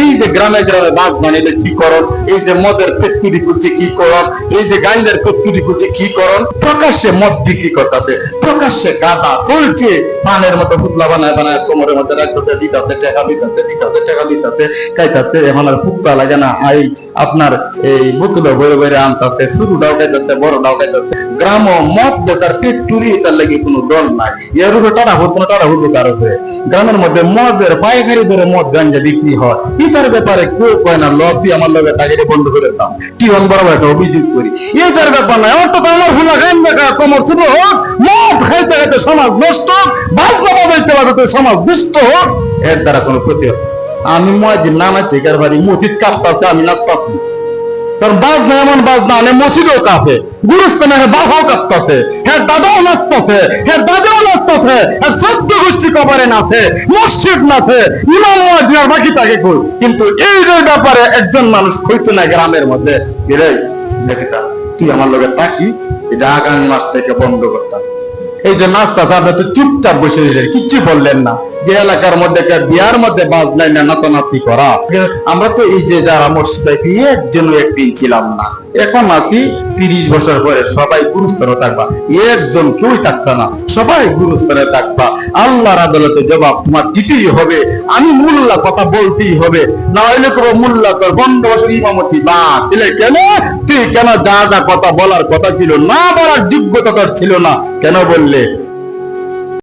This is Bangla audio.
এই যে গ্রামে গ্রামে বাস বানাইলে কি করণ, এই যে মদের ফ্যাক্টরি করছে কি করণ, এই যে গাঞ্জার ফ্যাক্টরি করছে কি করণ, প্রকাশ্যে মদ বিক্রি করতেছে, প্রকাশ্যে গাঁদা চলছে, পানের মতো পুতলা বানায় বানায় কোমরের মধ্যে রাখতে দিতে টাকা দিতে টাকা দিতে খাইতে, এখন আর পুতলা লাগে না, আই আপনার এই বোতলে বয়ে বয়ে আনতে, শুরুটাও খাইতে বড়টাও খাইতে। গ্রাম মদ বেচার ফ্যাক্টরি, তার লাগে কোনো দল নাই, এর উপরে টাকা হতো টাকা হতো কার উপরে। গ্রামের মধ্যে মদের পাইকারি ধরে মদ গাঞ্জা বিক্রি হয়, এটার ব্যাপারে কেউ কয় না ল তুই আমার লগে টাকারি বন্ধ করে দাও, টিউন বরাবর একটা অভিযোগ করি, এটার ব্যাপার নাই। অর্থাৎ আমার ভুলা গাঞ্জা কোমর ছোট হোক, মদ খাইতে খাইতে সমাজ নষ্ট হোক, বাজনা বাজাইতে বাজাইতে সমাজ দুষ্ট হোক, এর দ্বারা কোনো ক্ষতি হবে। আমি মসজিদ নামাচ্ছি কার বাড়ি মসজিদ কাঁপতাছে, আমি নাচতাছি, কারণ বাজনা এমন বাজনা আনে মসজিদও কাঁপে, গুরুস্থানে বাবাও কাঁপতাছে, হ্যাঁ দাদাও নাচতেছে, হ্যাঁ দাদাও নাচতেছে, হ্যাঁ সদ্য গোষ্ঠী কবরে নাচে, মসজিদ নাচে, ইমাম আর বাকি তাকে কই। কিন্তু এই যে ব্যাপারে একজন মানুষ কইতো না গ্রামের মধ্যে, দেখিতা তুই আমার লগে তাকি, এটা আগামী মাস থেকে বন্ধ করতাম। এই যে নাস্তা আপনি তো চুপচাপ বসে দিলেন, কিচ্ছু বললেন না। যে এলাকার মধ্যে বিয়ার মধ্যে বাজলাই না নাতানাতি করা, আমরা তো এই যে যারা মসজিদে একজনও একদিন ছিলাম না, এখন আছি 30 বছর পরে সবাই গুরুস্থানে থাকবা, একজন কেউ থাকবে না, সবাই গুরুস্থানে থাকবা। আল্লাহর আদালতে জবাব তোমার দিতেই হবে। আমি মোল্লা কথা বলতেই হবে, না হইলে কোনো মোল্লা তোর 15 বছর ইমামতি বা দিলে কেন, তুই কেন যা যা কথা বলার কথা ছিল না বলার যোগ্যতা তোর ছিল না, কেন বললে?